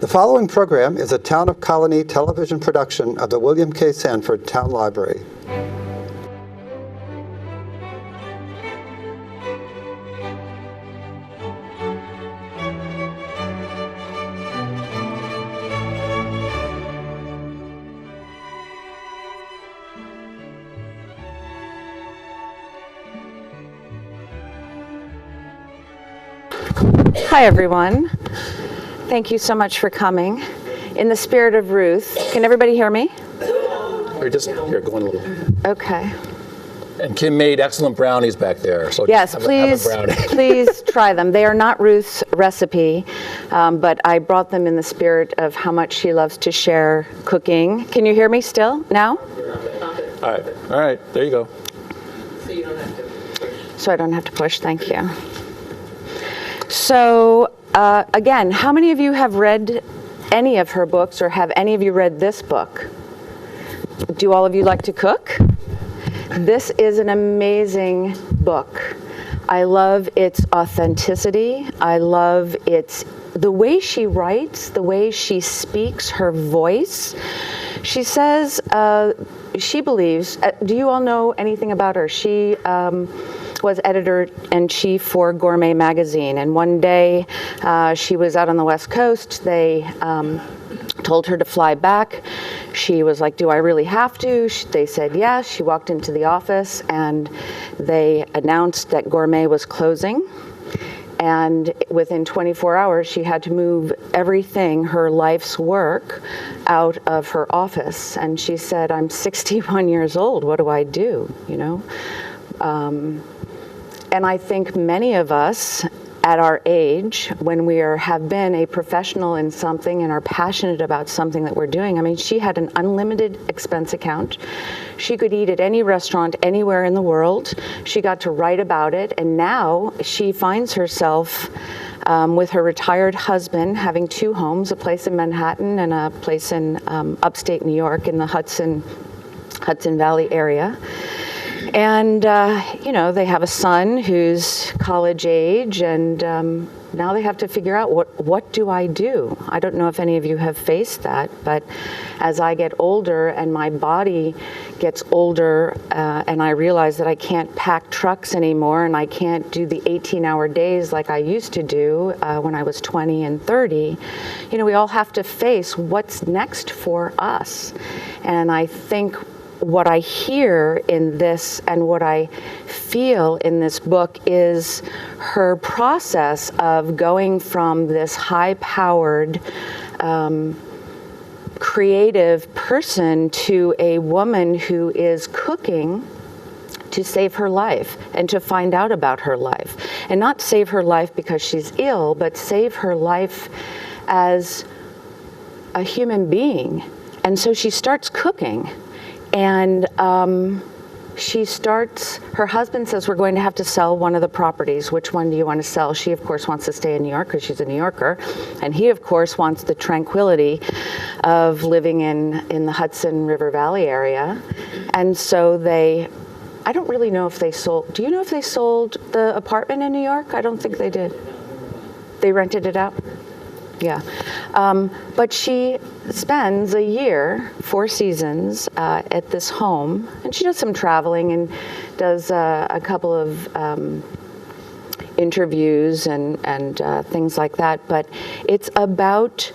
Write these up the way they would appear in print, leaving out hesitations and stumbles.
The following program is a Town of Colonie television production of the William K. Sanford Town Library. Hi, everyone. Thank you so much for coming. In the spirit of Ruth, can everybody hear me? We're just here going a little. Okay. And Kim made excellent brownies back there. So yes, have please, a brownie. please try them. They are not Ruth's recipe, but I brought them in the spirit of how much she loves to share cooking. Can you hear me still now? All right, there you go. So I don't have to push, thank you. So, again, how many of you have read any of her books, or have any of you read this book? Do all of you like to cook? This is an amazing book. I love its authenticity. I love the way she writes, the way she speaks, her voice. She says, she believes, do you all know anything about her? She was editor-in-chief for Gourmet magazine, and one day she was out on the West Coast. They told her to fly back. She was like, do I really have to? They said yes. She walked into the office and they announced that Gourmet was closing. And within 24 hours, she had to move everything, her life's work, out of her office. And she said, I'm 61 years old. What do I do? You know? And I think many of us at our age, when we have been a professional in something and are passionate about something that we're doing, I mean, she had an unlimited expense account. She could eat at any restaurant anywhere in the world. She got to write about it, and now she finds herself with her retired husband having two homes, a place in Manhattan and a place in upstate New York in the Hudson Valley area. And, you know, they have a son who's college age, and now they have to figure out, what do I do? I don't know if any of you have faced that, but as I get older and my body gets older and I realize that I can't pack trucks anymore and I can't do the 18-hour days like I used to do when I was 20 and 30, you know, we all have to face what's next for us. And I think what I hear in this and what I feel in this book is her process of going from this high-powered, creative person to a woman who is cooking to save her life and to find out about her life. And not save her life because she's ill, but save her life as a human being. And so she starts cooking. And her husband says, we're going to have to sell one of the properties. Which one do you want to sell? She, of course, wants to stay in New York because she's a New Yorker. And he, of course, wants the tranquility of living in the Hudson River Valley area. And so I don't really know if they sold. Do you know if they sold the apartment in New York? I don't think they did. They rented it out? Yeah. But she spends a year, 4 seasons, at this home, and she does some traveling and does a couple of interviews and things like that. But it's about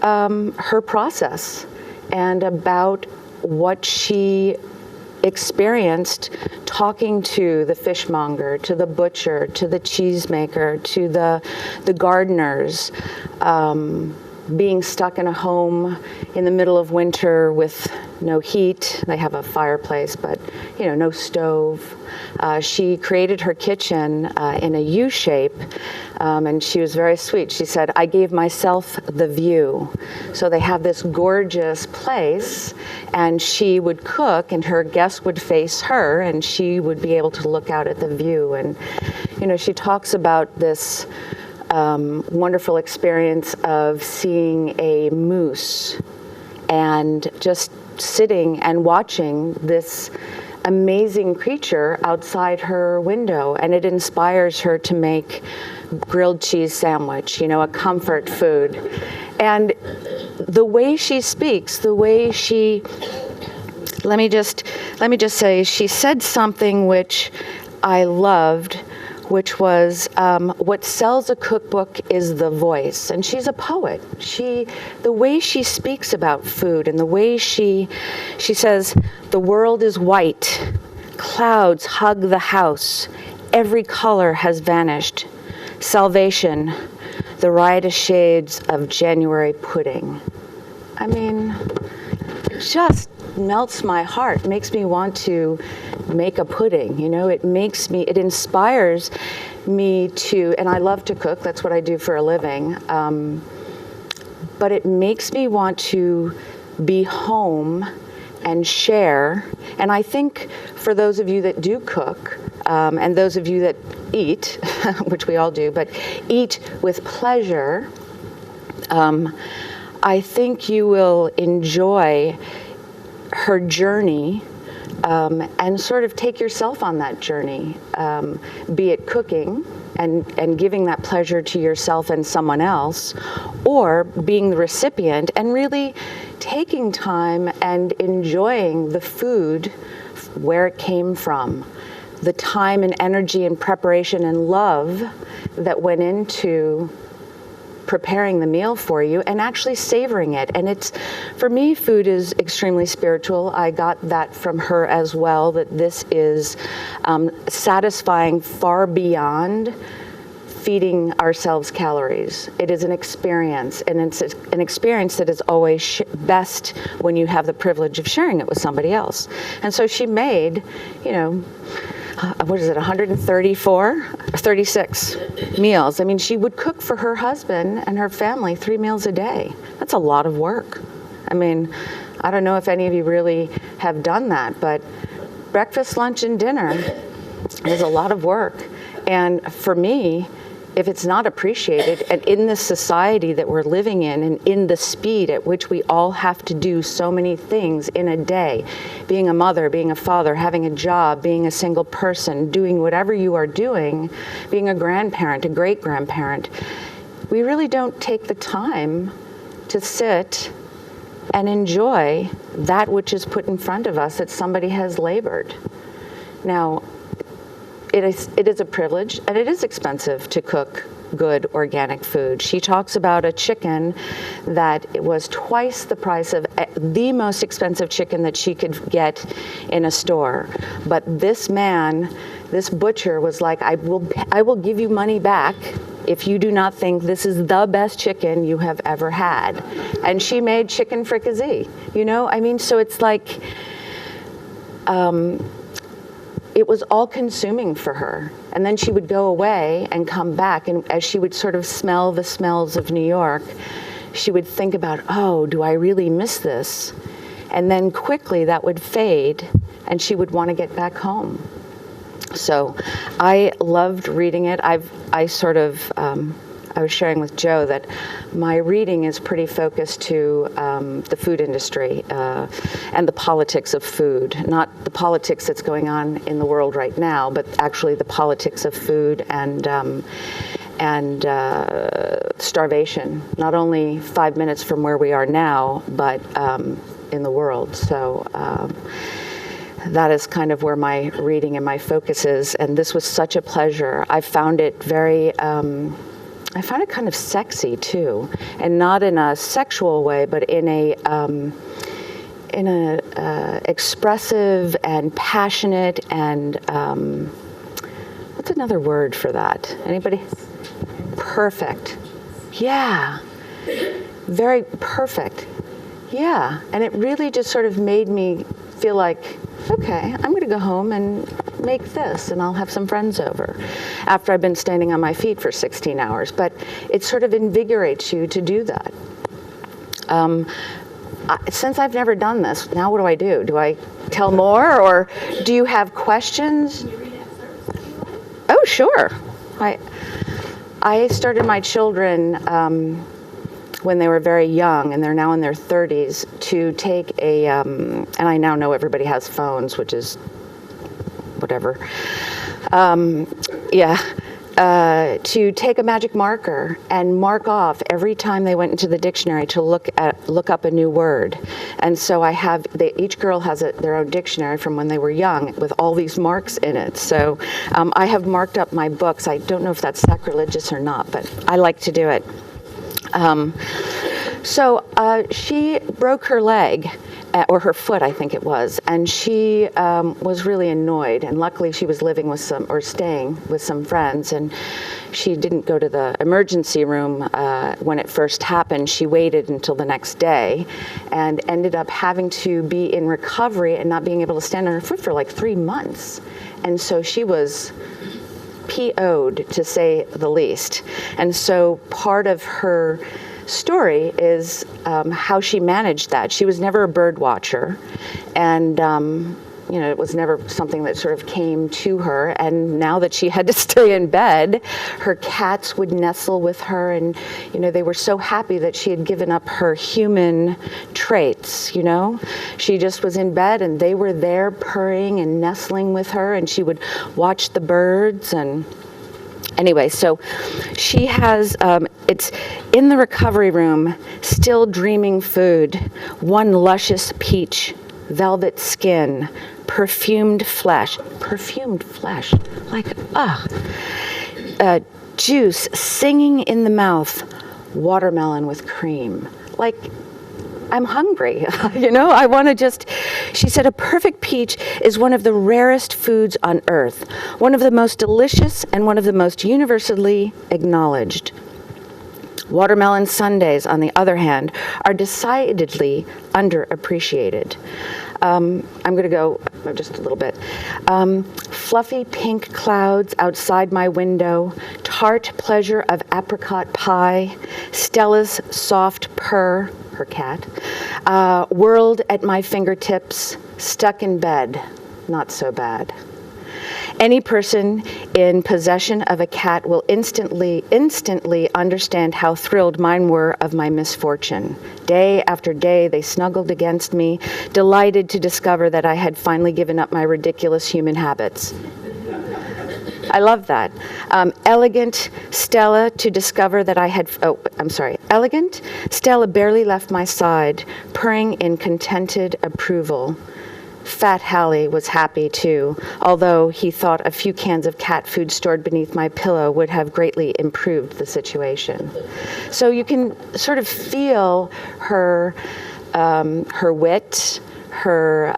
her process and about what she experienced talking to the fishmonger, to the butcher, to the cheesemaker, to the gardeners, being stuck in a home in the middle of winter with no heat. They have a fireplace, but no stove. She created her kitchen in a U shape, and she was very sweet. She said, I gave myself the view. So they have this gorgeous place, and she would cook, and her guests would face her, and she would be able to look out at the view. And, she talks about this wonderful experience of seeing a moose and just sitting and watching this amazing creature outside her window, and it inspires her to make grilled cheese sandwich, a comfort food. And the way she speaks, the way she, let me just say, she said something which I loved, which was, what sells a cookbook is the voice. And she's a poet. The way she speaks about food and the way she says, the world is white, clouds hug the house, every color has vanished, salvation, the riotous shades of January pudding. I mean, it just melts my heart, makes me want to make a pudding, it inspires me to, and I love to cook, that's what I do for a living, but it makes me want to be home and share. And I think for those of you that do cook, and those of you that eat, which we all do, but eat with pleasure, I think you will enjoy her journey, and sort of take yourself on that journey, be it cooking and giving that pleasure to yourself and someone else, or being the recipient and really taking time and enjoying the food where it came from, the time and energy and preparation and love that went into preparing the meal for you and actually savoring it. And for me, food is extremely spiritual. I got that from her as well, that this is satisfying far beyond feeding ourselves calories. It is an experience, and it's an experience that is always best when you have the privilege of sharing it with somebody else. And so she made, 36 meals. I mean, she would cook for her husband and her family 3 meals a day. That's a lot of work. I mean, I don't know if any of you really have done that, but breakfast, lunch, and dinner is a lot of work. And for me, if it's not appreciated, and in this society that we're living in, and in the speed at which we all have to do so many things in a day, being a mother, being a father, having a job, being a single person, doing whatever you are doing, being a grandparent, a great-grandparent, we really don't take the time to sit and enjoy that which is put in front of us that somebody has labored. Now, it is a privilege, and it is expensive to cook good organic food. She talks about a chicken that it was twice the price of the most expensive chicken that she could get in a store. But this butcher was like, I will give you money back if you do not think this is the best chicken you have ever had. And she made chicken fricassee, so it's like, it was all consuming for her. And then she would go away and come back, and as she would sort of smell the smells of New York, she would think about, oh, do I really miss this? And then quickly that would fade, and she would want to get back home. So I loved reading it. I was sharing with Joe that my reading is pretty focused to the food industry and the politics of food, not the politics that's going on in the world right now, but actually the politics of food and starvation, not only 5 minutes from where we are now, but in the world. So that is kind of where my reading and my focus is, and this was such a pleasure. I found it I found it kind of sexy too, and not in a sexual way, but in a expressive and passionate and what's another word for that? Anybody? Perfect. Yeah. Very perfect. Yeah. And it really just sort of made me feel like, okay, I'm going to go home and make this, and I'll have some friends over after I've been standing on my feet for 16 hours. But it sort of invigorates you to do that. Since I've never done this, now what do I do? Do I tell more, or do you have questions? Oh, sure. I started my children when they were very young, and they're now in their 30s, to take and I now know everybody has phones, which is whatever. to take a magic marker and mark off every time they went into the dictionary to look up a new word. And so each girl has their own dictionary from when they were young with all these marks in it. So I have marked up my books. I don't know if that's sacrilegious or not, but I like to do it. So she broke her leg, or her foot, I think it was, and she was really annoyed. And luckily, she was staying with some friends, and she didn't go to the emergency room when it first happened. She waited until the next day, and ended up having to be in recovery and not being able to stand on her foot for like 3 months. And so she was PO'd, to say the least. And so part of her story is how she managed that. She was never a bird watcher, and it was never something that sort of came to her. And now that she had to stay in bed, her cats would nestle with her, and they were so happy that she had given up her human traits. She just was in bed, and they were there purring and nestling with her, and she would watch the birds. And anyway, so she has, it's in the recovery room, still dreaming food, one luscious peach, velvet skin, perfumed flesh, like, juice singing in the mouth, watermelon with cream. Like, I'm hungry, I want to just, she said, a perfect peach is one of the rarest foods on earth, one of the most delicious and one of the most universally acknowledged. Watermelon sundaes, on the other hand, are decidedly underappreciated. I'm going to go just a little bit. Fluffy pink clouds outside my window, tart pleasure of apricot pie, Stella's soft purr, her cat, whirled at my fingertips, stuck in bed, not so bad. Any person in possession of a cat will instantly understand how thrilled mine were of my misfortune. Day after day, they snuggled against me, delighted to discover that I had finally given up my ridiculous human habits. I love that. Elegant Stella to discover that I had, elegant Stella barely left my side, purring in contented approval. Fat Hallie was happy too, although he thought a few cans of cat food stored beneath my pillow would have greatly improved the situation. So you can sort of feel her wit, her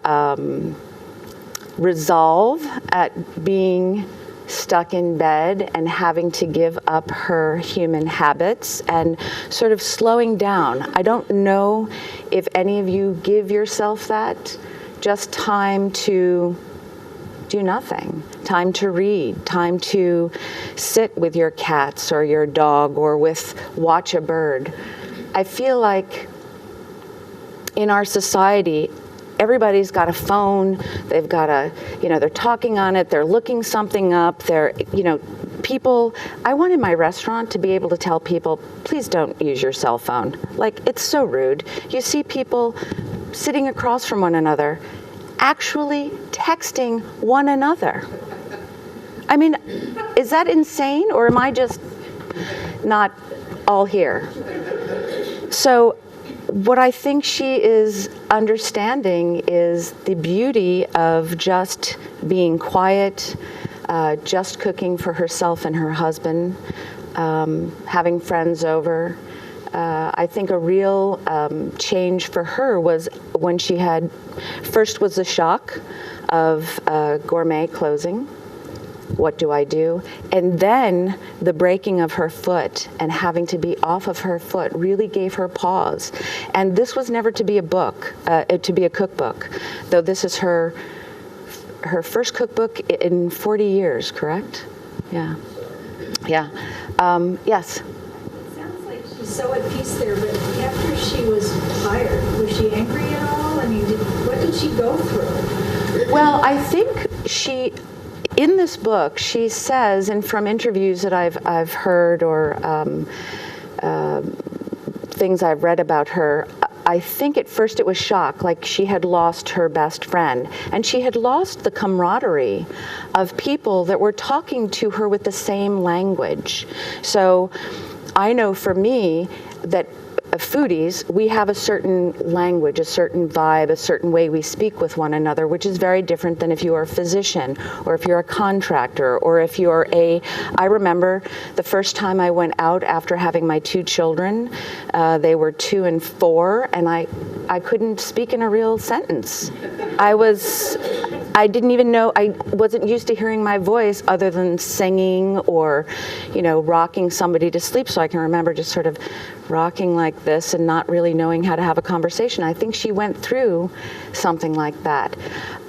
resolve at being stuck in bed and having to give up her human habits and sort of slowing down. I don't know if any of you give yourself that. Just time to do nothing, time to read, time to sit with your cats or your dog or watch a bird. I feel like in our society, everybody's got a phone, they've got they're talking on it, they're looking something up, people, I want in my restaurant to be able to tell people, please don't use your cell phone. Like, it's so rude. You see people sitting across from one another, actually texting one another. I mean, is that insane, or am I just not all here? So what I think she is understanding is the beauty of just being quiet, just cooking for herself and her husband, having friends over. I think a real change for her was when she had, first was the shock of Gourmet closing. What do I do? And then the breaking of her foot and having to be off of her foot really gave her pause. And this was never to be a book, to be a cookbook, though this is her first cookbook in 40 years, correct? Yeah. Yeah. Yes? She's so at peace there, but after she was fired, was she angry at all? I mean, what did she go through? Well, I think in this book, she says, and from interviews that I've heard or things I've read about her, I think at first it was shock, like she had lost her best friend, and she had lost the camaraderie of people that were talking to her with the same language. So I know for me that foodies, we have a certain language, a certain vibe, a certain way we speak with one another, which is very different than if you are a physician or if you're a contractor or if you're I remember the first time I went out after having my 2 children, they were 2 and 4, and I couldn't speak in a real sentence. I didn't even know, I wasn't used to hearing my voice other than singing or, rocking somebody to sleep. So I can remember just sort of rocking like this and not really knowing how to have a conversation. I think she went through something like that.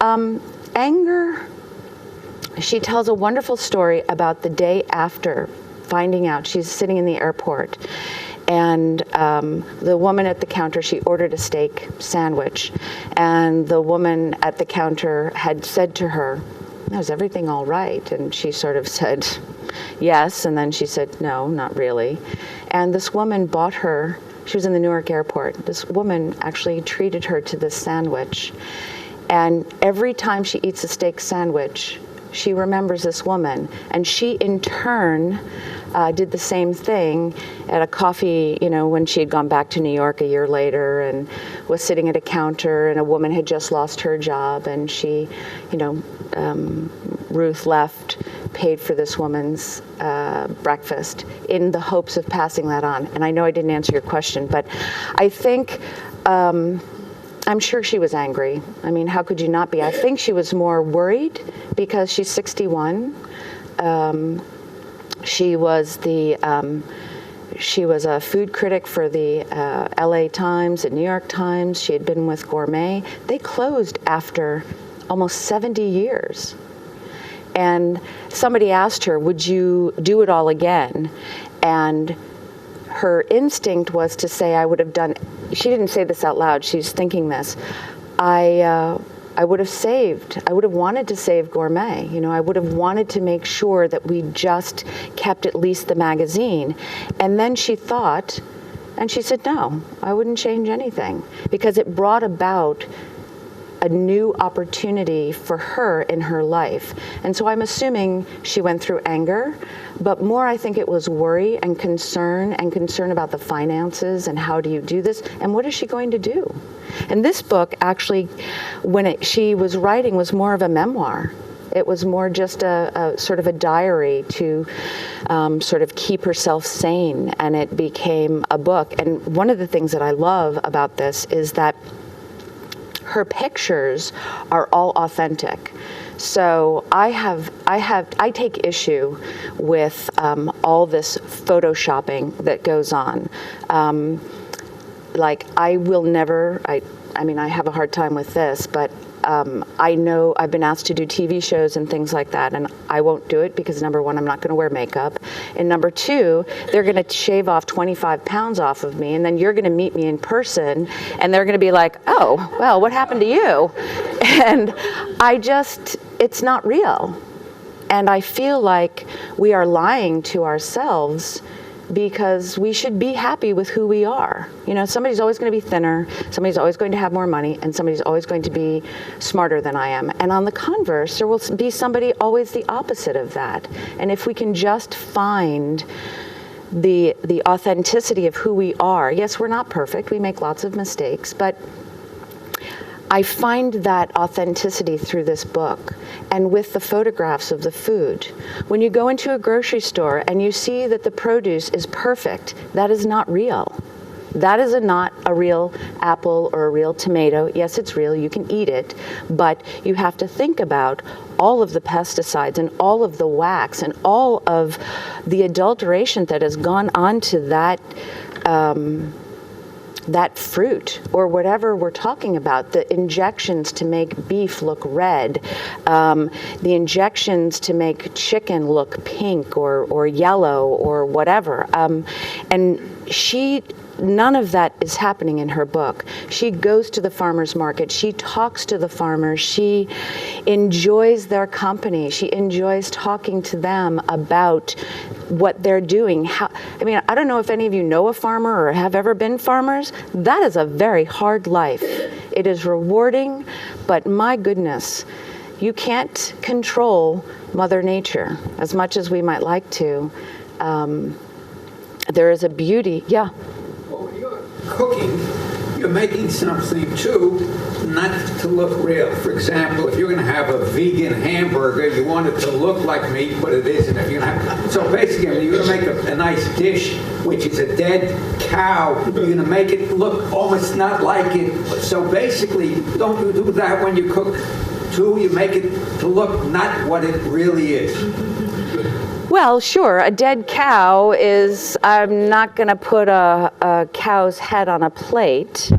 Anger, she tells a wonderful story about the day after finding out. She's sitting in the airport, and the woman at the counter, she ordered a steak sandwich, and the woman at the counter had said to her, "Is everything all right?" And she sort of said, "Yes," and then she said, "No, not really." And this woman bought her, she was in the Newark airport, this woman actually treated her to this sandwich. And every time she eats a steak sandwich, she remembers this woman, and she in turn did the same thing at a coffee, when she had gone back to New York a year later and was sitting at a counter, and a woman had just lost her job, and she, Ruth left, paid for this woman's breakfast in the hopes of passing that on. And I know I didn't answer your question, but I think, I'm sure she was angry. I mean, how could you not be? I think she was more worried because she's 61. She was a food critic for the LA Times and New York Times. She had been with Gourmet. They closed after almost 70 years. And somebody asked her, would you do it all again? And her instinct was to say, I would have done, she didn't say this out loud, she's thinking this, I would have wanted to save Gourmet. I would have wanted to make sure that we just kept at least the magazine. And then she thought, and she said, no, I wouldn't change anything, because it brought about a new opportunity for her in her life. And so I'm assuming she went through anger, but more I think it was worry and concern about the finances and how do you do this and what is she going to do? And this book actually, when she was writing, was more of a memoir. It was more just a sort of a diary to sort of keep herself sane, and it became a book. And one of the things that I love about this is that her pictures are all authentic. So I take issue with all this photoshopping that goes on. Like I will never, I mean, I have a hard time with this, but I know I've been asked to do TV shows and things like that, and I won't do it because number one, I'm not going to wear makeup, and number two, they're going to shave off 25 pounds off of me, and then you're going to meet me in person, and they're going to be like, oh, well, what happened to you? And it's not real. And I feel like we are lying to ourselves because we should be happy with who we are. Somebody's always going to be thinner, somebody's always going to have more money, and somebody's always going to be smarter than I am. And on the converse, there will be somebody always the opposite of that. And if we can just find the authenticity of who we are, yes, we're not perfect, we make lots of mistakes, but I find that authenticity through this book and with the photographs of the food. When you go into a grocery store and you see that the produce is perfect, that is not real. That is not a real apple or a real tomato. Yes, it's real, you can eat it, but you have to think about all of the pesticides and all of the wax and all of the adulteration that has gone onto that fruit or whatever we're talking about, the injections to make beef look red, the injections to make chicken look pink or yellow or whatever. And she none of that is happening in her book. She goes to the farmers market. She talks to the farmers. She enjoys their company. She enjoys talking to them about what they're doing. I don't know if any of you know a farmer or have ever been farmers. That is a very hard life. It is rewarding, but my goodness, you can't control Mother Nature as much as we might like to. There is a beauty. Yeah. Well, when you're cooking, you're making something too, not to look real. For example, if you're going to have a vegan hamburger, you want it to look like meat, but it isn't. If you're going to have, so basically, you're going to make a nice dish, which is a dead cow. You're going to make it look almost not like it. So basically, don't you do that when you cook too? You make it to look not what it really is. Well, sure. A dead cow is, I'm not going to put a cow's head on a plate,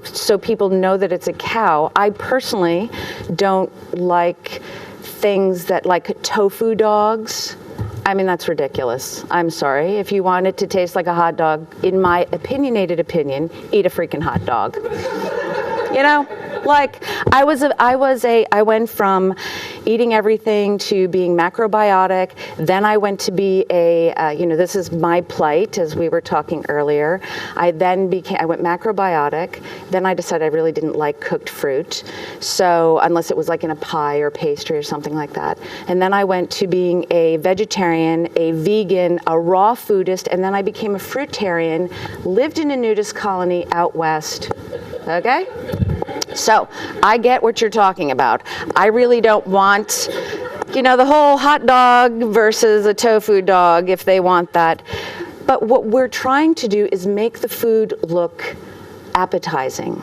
so people know that it's a cow. I personally don't like things that, like tofu dogs. I mean, that's ridiculous. I'm sorry. If you want it to taste like a hot dog, in my opinionated opinion, eat a freaking hot dog. Like I went from eating everything to being macrobiotic. Then I went to be this is my plight, as we were talking earlier. I went macrobiotic. Then I decided I really didn't like cooked fruit. So unless it was like in a pie or pastry or something like that. And then I went to being a vegetarian, a vegan, a raw foodist, and then I became a fruitarian, lived in a nudist colony out west. Okay? So I get what you're talking about. I really don't want, the whole hot dog versus a tofu dog if they want that. But what we're trying to do is make the food look appetizing.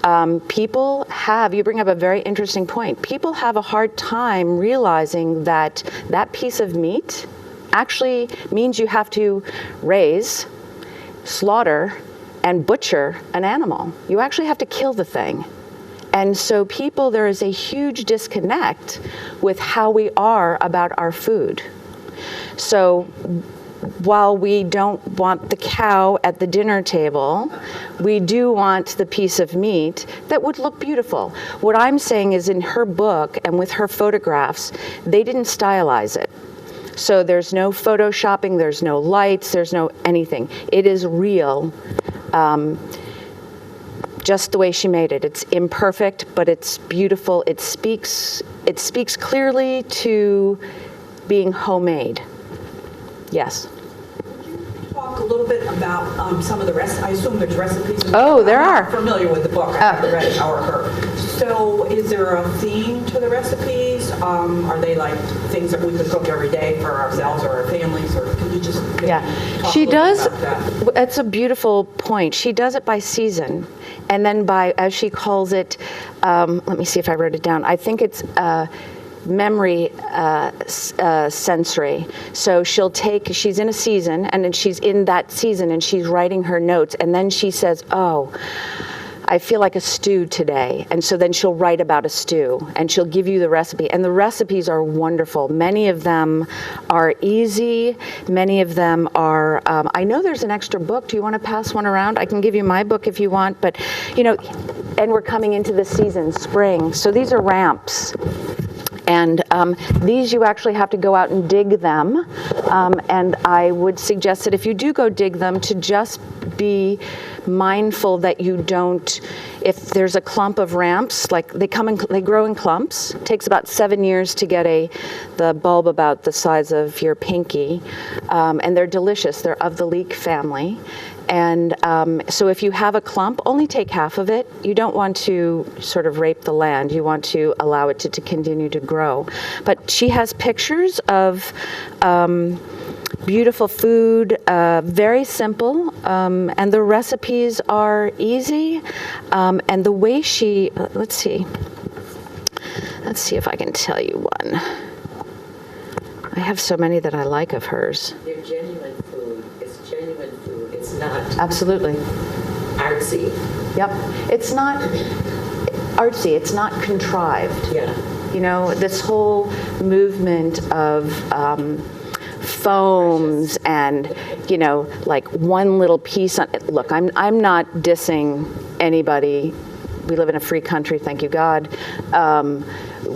You bring up a very interesting point. People have a hard time realizing that that piece of meat actually means you have to raise, slaughter, and butcher an animal. You actually have to kill the thing. And so there is a huge disconnect with how we are about our food. So while we don't want the cow at the dinner table, we do want the piece of meat that would look beautiful. What I'm saying is, in her book and with her photographs, they didn't stylize it. So there's no photoshopping, there's no lights, there's no anything. It is real. Just the way she made it. It's imperfect, but it's beautiful. It speaks clearly to being homemade. Yes. Talk a little bit about some of the rest. I assume there's recipes. There are. I'm familiar with the book. I haven't read it or her. So, is there a theme to the recipes? Are they like things that we could cook every day for ourselves or our families, or can you just talk she a little does. bit about that? That's a beautiful point. She does it by season, and then by, as she calls it. Let me see if I wrote it down. I think it's. Memory sensory. So she's in a season, and then she's in that season, and she's writing her notes, and then she says, I feel like a stew today. And so then she'll write about a stew, and she'll give you the recipe. And the recipes are wonderful. Many of them are easy. Many of them are, I know there's an extra book. Do you want to pass one around? I can give you my book if you want, but, and we're coming into the season, spring. So these are ramps. And these you actually have to go out and dig them. And I would suggest that if you do go dig them, to just be mindful that you don't, if there's a clump of ramps, like they grow in clumps. It takes about 7 years to get the bulb about the size of your pinky. And they're delicious. They're of the leek family. And so if you have a clump, only take half of it. You don't want to sort of rape the land. You want to allow it to continue to grow. But she has pictures of beautiful food, very simple, and the recipes are easy. And the way she, let's see if I can tell you one. I have so many that I like of hers. They're genuine food. It's genuine food. It's not Absolutely. artsy. Yep. It's not artsy. It's not contrived. Yeah. This whole movement of foams and, like one little piece on it. Look, I'm not dissing anybody. We live in a free country, thank you God.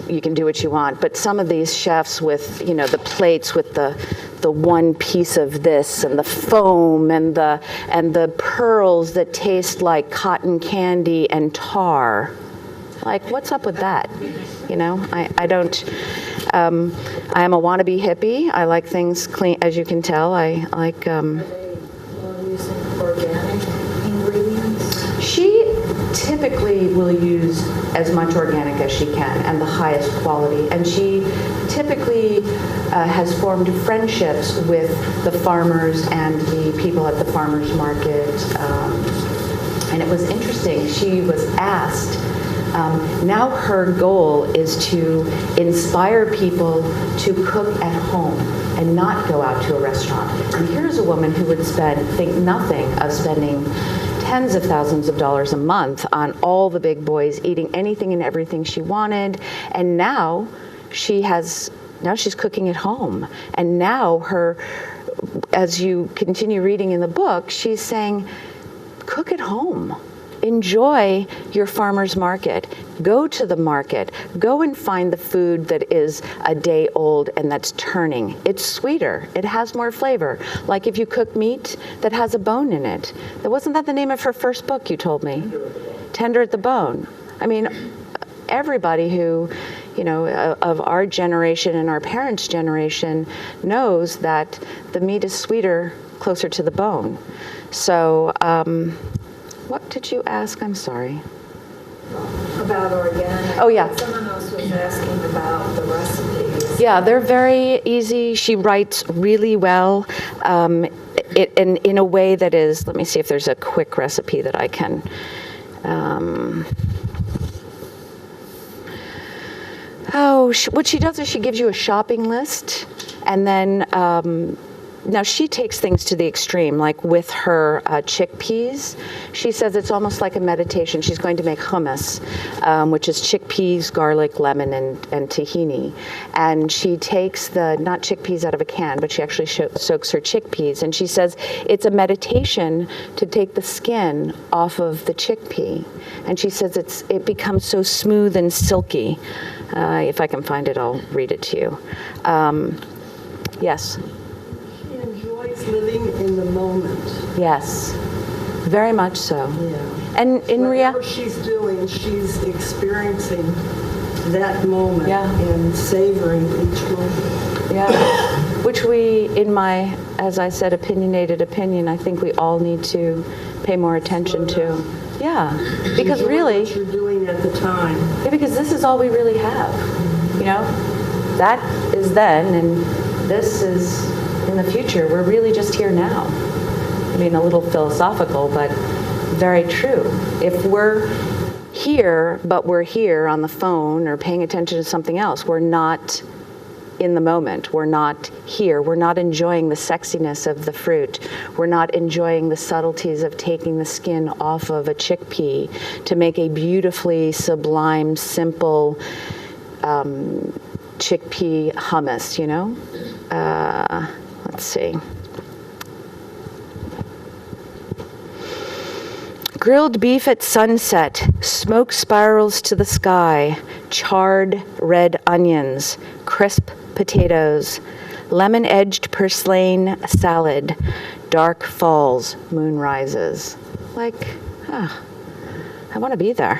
You can do what you want. But some of these chefs with, the plates with the one piece of this and the foam and the pearls that taste like cotton candy and tar. Like, what's up with that? I don't, I am a wannabe hippie. I like things clean, as you can tell. I like, Are they more using organic ingredients? She typically will use as much organic as she can and the highest quality. And she typically has formed friendships with the farmers and the people at the farmers market. And it was interesting. She was asked, now her goal is to inspire people to cook at home and not go out to a restaurant. And here's a woman who would think nothing of spending tens of thousands of dollars a month on all the big boys, eating anything and everything she wanted. And now she's cooking at home. And now as you continue reading in the book, she's saying, cook at home. Enjoy your farmer's market. Go to the market. Go and find the food that is a day old and that's turning. It's sweeter. It has more flavor. Like if you cook meat that has a bone in it. Wasn't that the name of her first book you told me? Tender at the Bone. I mean, everybody who, of our generation and our parents' generation knows that the meat is sweeter closer to the bone. So, what did you ask? I'm sorry. About organic. Oh, yeah. Someone else was asking about the recipes. Yeah, they're very easy. She writes really well, in a way that is, let me see if there's a quick recipe that I can. What she does is she gives you a shopping list, and then now she takes things to the extreme, like with her chickpeas. She says it's almost like a meditation. She's going to make hummus, which is chickpeas, garlic, lemon, and tahini. And she takes not chickpeas out of a can, but she actually soaks her chickpeas. And she says it's a meditation to take the skin off of the chickpea. And she says it becomes so smooth and silky. If I can find it, I'll read it to you. Yes. Living in the moment. Yes, very much so. Yeah. And in whatever she's doing, she's experiencing that moment and savoring each moment. Yeah, which in my, as I said, opinionated opinion, I think we all need to pay more attention to. Yeah, because really, what you're doing at the time. Yeah, because this is all we really have. That is then, and this is in the future. We're really just here now. I mean, a little philosophical, but very true. If we're here, but we're here on the phone or paying attention to something else, we're not in the moment. We're not here. We're not enjoying the sexiness of the fruit. We're not enjoying the subtleties of taking the skin off of a chickpea to make a beautifully sublime, simple chickpea hummus, Let's see. Grilled beef at sunset, smoke spirals to the sky, charred red onions, crisp potatoes, lemon-edged purslane salad, dark falls, moon rises. Like, I want to be there,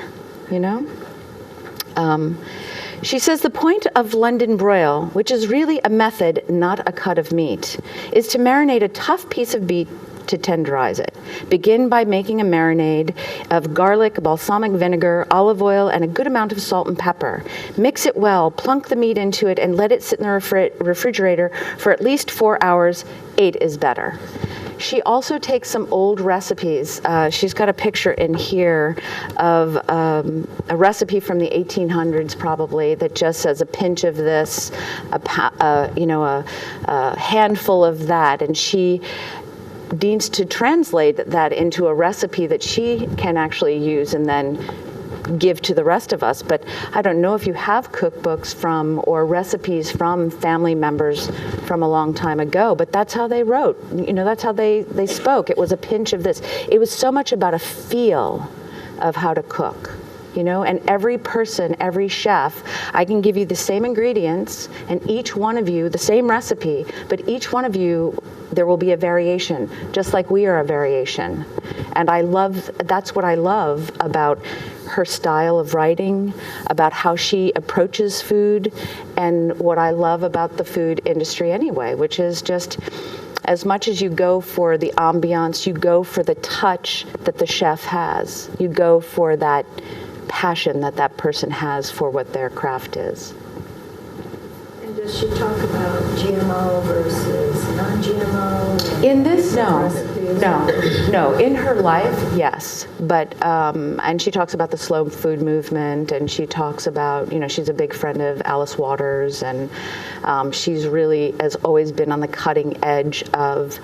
She says the point of London broil, which is really a method, not a cut of meat, is to marinate a tough piece of beef to tenderize it. Begin by making a marinade of garlic, balsamic vinegar, olive oil, and a good amount of salt and pepper. Mix it well, plunk the meat into it, and let it sit in the refrigerator for at least 4 hours. 8 is better. She also takes some old recipes. She's got a picture in here of a recipe from the 1800s, probably, that just says a pinch of this, a handful of that, and she needs to translate that into a recipe that she can actually use and then give to the rest of us. But I don't know if you have cookbooks from or recipes from family members from a long time ago, but that's how they wrote. That's how they spoke. It was a pinch of this. It was so much about a feel of how to cook. And every person, every chef, I can give you the same ingredients and each one of you the same recipe, but each one of you, there will be a variation, just like we are a variation. And that's what I love about her style of writing, about how she approaches food, and what I love about the food industry anyway, which is just, as much as you go for the ambiance, you go for the touch that the chef has. You go for that passion that person has for what their craft is. And does she talk about GMO versus non-GMO? In this, no. Recipes? No. In her life, yes. But, and she talks about the slow food movement, and she talks about, she's a big friend of Alice Waters, and she's really has always been on the cutting edge of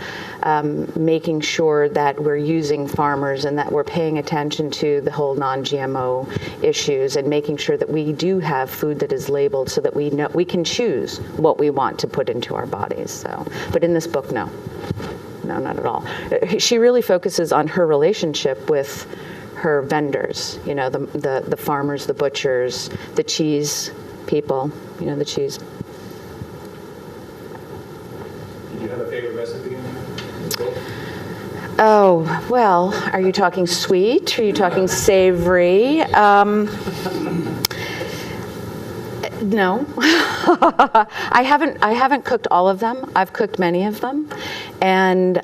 making sure that we're using farmers and that we're paying attention to the whole non-GMO issues, and making sure that we do have food that is labeled so that we know we can choose what we want to put into our bodies. So, but in this book, no, not at all. She really focuses on her relationship with her vendors. The farmers, the butchers, the cheese people. The cheese. Did you have a favorite recipe in the book? Oh, well, are you talking sweet? Are you talking savory? No. I haven't cooked all of them. I've cooked many of them. And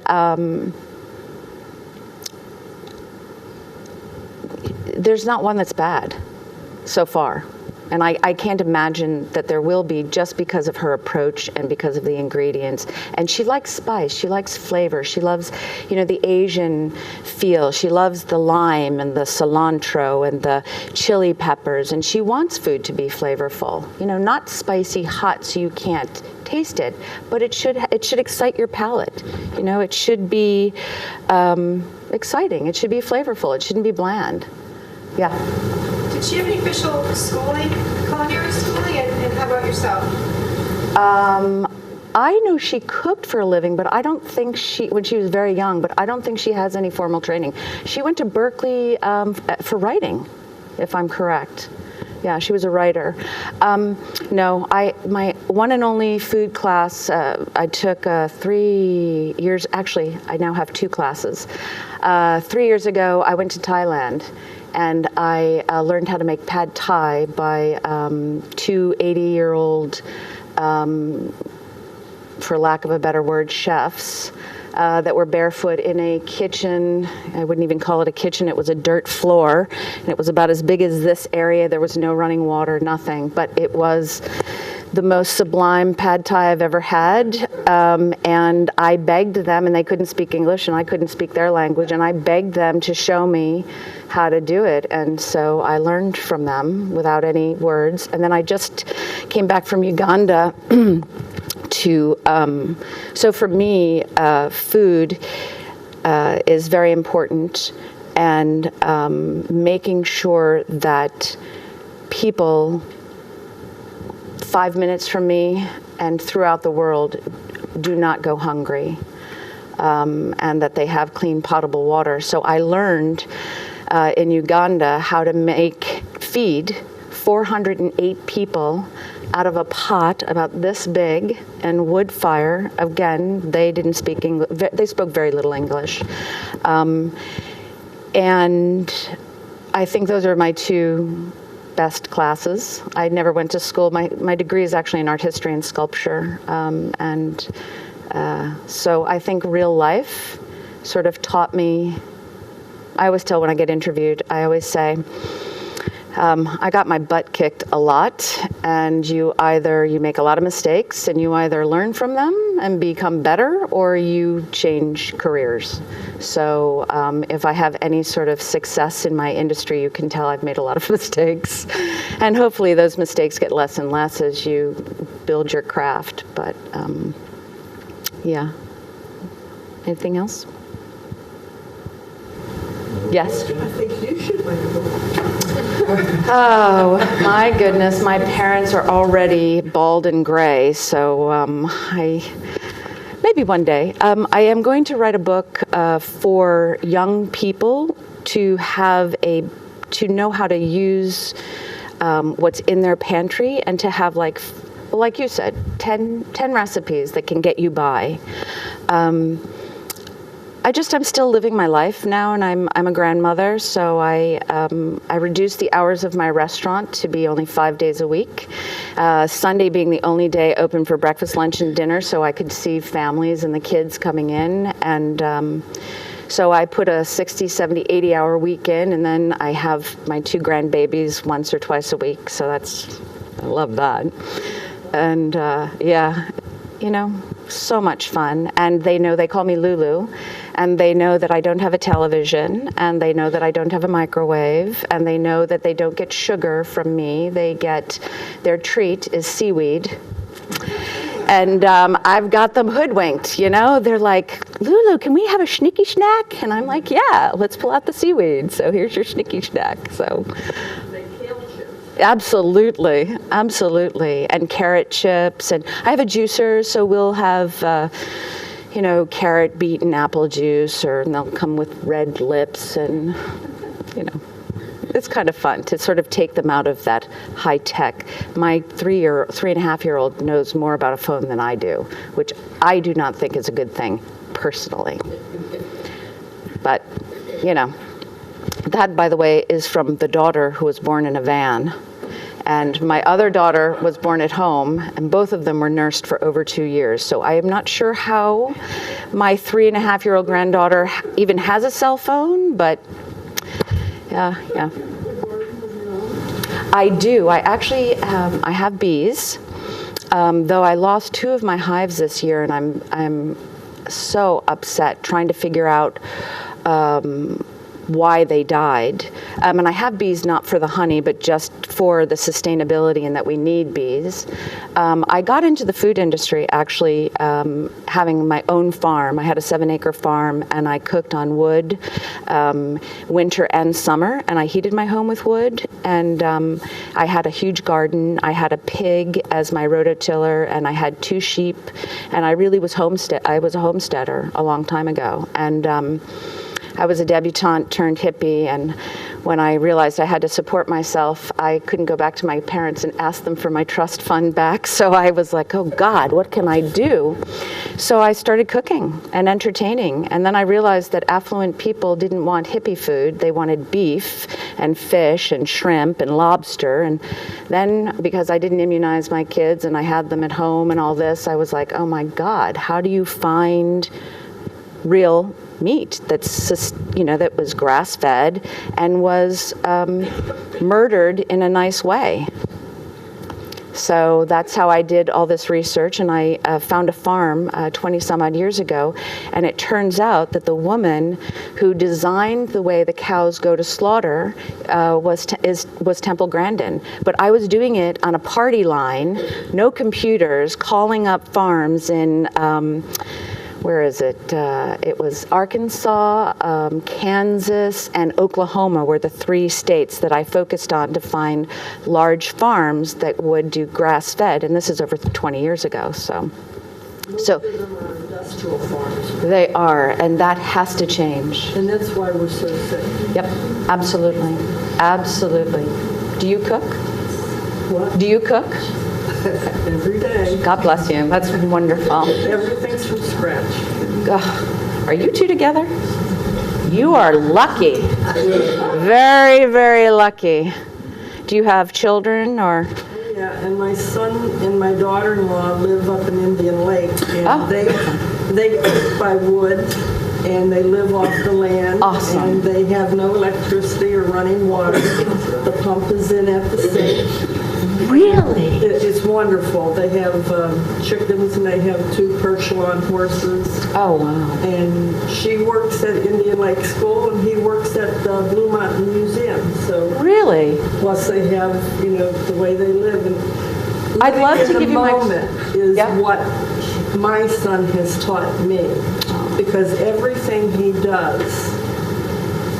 there's not one that's bad so far. And I can't imagine that there will be, just because of her approach and because of the ingredients. And she likes spice, she likes flavor, she loves, the Asian feel. She loves the lime and the cilantro and the chili peppers, and she wants food to be flavorful. Not spicy, hot, so you can't taste it, but it should excite your palate. It should be exciting. It should be flavorful. It shouldn't be bland. Yeah. Did she have any official schooling, culinary schooling, and how about yourself? I know she cooked for a living, but I don't think when she was very young, but I don't think she has any formal training. She went to Berkeley for writing, if I'm correct. Yeah, she was a writer. No, my one and only food class, I took 3 years, actually, I now have 2 classes. 3 years ago, I went to Thailand, and I learned how to make pad thai by 2 80-year-old, for lack of a better word, chefs that were barefoot in a kitchen. I wouldn't even call it a kitchen. It was a dirt floor, and it was about as big as this area. There was no running water, nothing, but it was the most sublime pad thai I've ever had. And I begged them, and they couldn't speak English, and I couldn't speak their language, and I begged them to show me how to do it. And so I learned from them without any words. And then I just came back from Uganda so for me, food is very important, and making sure that people 5 minutes from me and throughout the world do not go hungry, and that they have clean potable water. So I learned in Uganda how to feed 408 people out of a pot about this big and wood fire. Again, they didn't speak English. They spoke very little English. And I think those are my 2 best classes. I never went to school. My degree is actually in art history and sculpture. So I think real life sort of taught me. I always tell when I get interviewed, I always say, I got my butt kicked a lot, and you make a lot of mistakes, and you either learn from them and become better, or you change careers. So if I have any sort of success in my industry, you can tell I've made a lot of mistakes. And hopefully those mistakes get less and less as you build your craft. But yeah. Anything else? Yes. I think you should write a book. Oh, my goodness. My parents are already bald and gray, so maybe one day. I am going to write a book for young people to know how to use what's in their pantry and to have, like you said, 10 recipes that can get you by. I'm still living my life now, and I'm a grandmother, so I reduced the hours of my restaurant to be only 5 days a week. Sunday being the only day open for breakfast, lunch, and dinner, so I could see families and the kids coming in. And so I put a 60, 70, 80-hour week in, and then I have my 2 grandbabies once or twice a week. So I love that. And so much fun. And they call me Lulu. And they know that I don't have a television, and they know that I don't have a microwave, and they know that they don't get sugar from me. Their treat is seaweed. And I've got them hoodwinked, They're like, Lulu, can we have a schnicky snack? And I'm like, yeah, let's pull out the seaweed. So here's your schnicky snack. So. Absolutely. And carrot chips. And I have a juicer, so we'll have carrot, beet, and apple juice, and they'll come with red lips, and, it's kind of fun to sort of take them out of that high tech. My 3.5-year-old knows more about a phone than I do, which I do not think is a good thing, personally. But, that, by the way, is from the daughter who was born in a van. And my other daughter was born at home, and both of them were nursed for over 2 years. So I am not sure how my 3.5-year-old granddaughter even has a cell phone, but yeah. I do. I actually, I have bees, though I lost 2 of my hives this year, and I'm so upset trying to figure out why they died. And I have bees not for the honey, but just for the sustainability and that we need bees. I got into the food industry actually having my own farm. I had a 7-acre farm, and I cooked on wood winter and summer, and I heated my home with wood. And I had a huge garden. I had a pig as my rototiller, and I had 2 sheep, and I really was I was a homesteader a long time ago. And I was a debutante turned hippie, and when I realized I had to support myself, I couldn't go back to my parents and ask them for my trust fund back. So I was like, oh God, what can I do? So I started cooking and entertaining. And then I realized that affluent people didn't want hippie food. They wanted beef and fish and shrimp and lobster. And then because I didn't immunize my kids and I had them at home and all this, I was like, oh my God, how do you find real meat that was grass-fed and was murdered in a nice way? So that's how I did all this research, and I found a farm 20 some odd years ago, and it turns out that the woman who designed the way the cows go to slaughter was Temple Grandin. But I was doing it on a party line, no computers, calling up farms in where is it? It was Arkansas, Kansas, and Oklahoma were the 3 states that I focused on to find large farms that would do grass-fed, and this is over 20 years ago. So Industrial farms. They are, and that has to change. And that's why we're so sick. Yep, absolutely. Do you cook? What? Do you cook? Every day. God bless you. That's wonderful. Everything's from scratch. Ugh. Are you 2 together? You are lucky. Very, very lucky. Do you have children or? Yeah, and my son and my daughter-in-law live up in Indian Lake, and they cook by wood, and they live off the land. Awesome. And they have no electricity or running water. The pump is in at the sink. Really? It's wonderful. They have chickens, and they have 2 Percheron horses. Oh, wow. And she works at Indian Lake School, and he works at the Blue Mountain Museum. So really? Plus they have, the way they live. And I'd love to give you my moment is what my son has taught me, because everything he does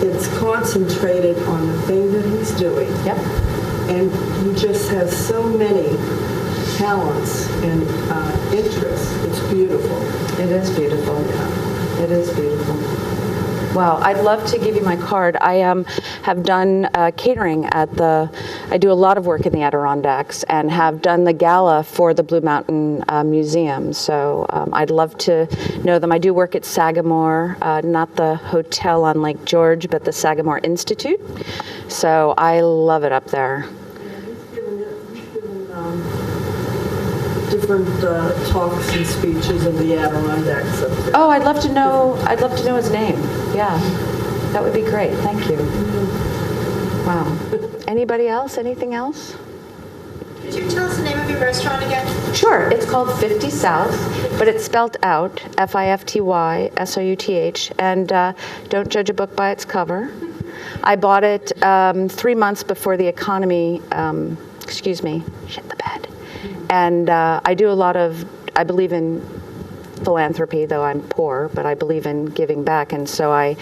it's concentrated on the thing that he's doing. Yep. And he just has so many talents and interests. It's beautiful. It is beautiful. It is beautiful. Wow, I'd love to give you my card. I have done catering I do a lot of work in the Adirondacks and have done the gala for the Blue Mountain Museum. So I'd love to know them. I do work at Sagamore, not the hotel on Lake George, but the Sagamore Institute. So I love it up there. He's given different talks and speeches in the Adirondacks up there. Oh, I'd love to know his name. Yeah, that would be great. Thank you. Wow. Anybody else? Anything else? Could you tell us the name of your restaurant again? Sure. It's called 50 South, but it's spelled out, FIFTYSOUTH. And don't judge a book by its cover. I bought it 3 months before the economy, shit the bed. And I believe in philanthropy, though I'm poor, but I believe in giving back. And so I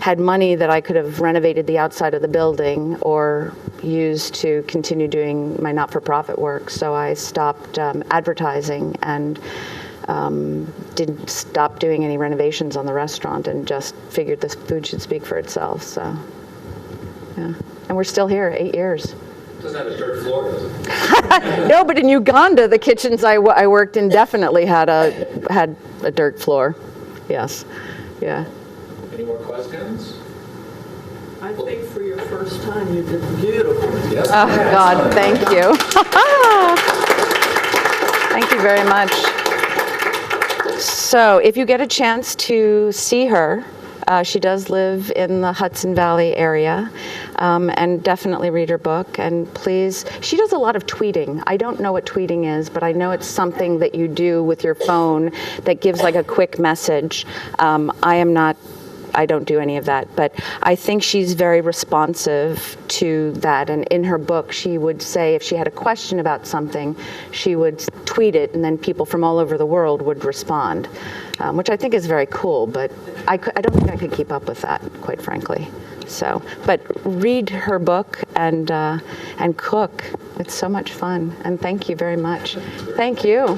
had money that I could have renovated the outside of the building or used to continue doing my not-for-profit work. So I stopped advertising and didn't stop doing any renovations on the restaurant and just figured the food should speak for itself. So, yeah. And we're still here, 8 years. Doesn't have a dirt floor, does it? No, but in Uganda, the kitchens I worked in definitely had a dirt floor. Yes, yeah. Any more questions? I think for your first time, you did beautiful. Yes. Oh, God, thank you. Thank you very much. So if you get a chance to see her, she does live in the Hudson Valley area, and definitely read her book. And please, she does a lot of tweeting. I don't know what tweeting is, but I know it's something that you do with your phone that gives like a quick message. I don't do any of that, but I think she's very responsive to that. And in her book, she would say if she had a question about something, she would tweet it, and then people from all over the world would respond, which I think is very cool. But I don't think I could keep up with that, quite frankly. So, but read her book and cook. It's so much fun. And thank you very much. Thank you.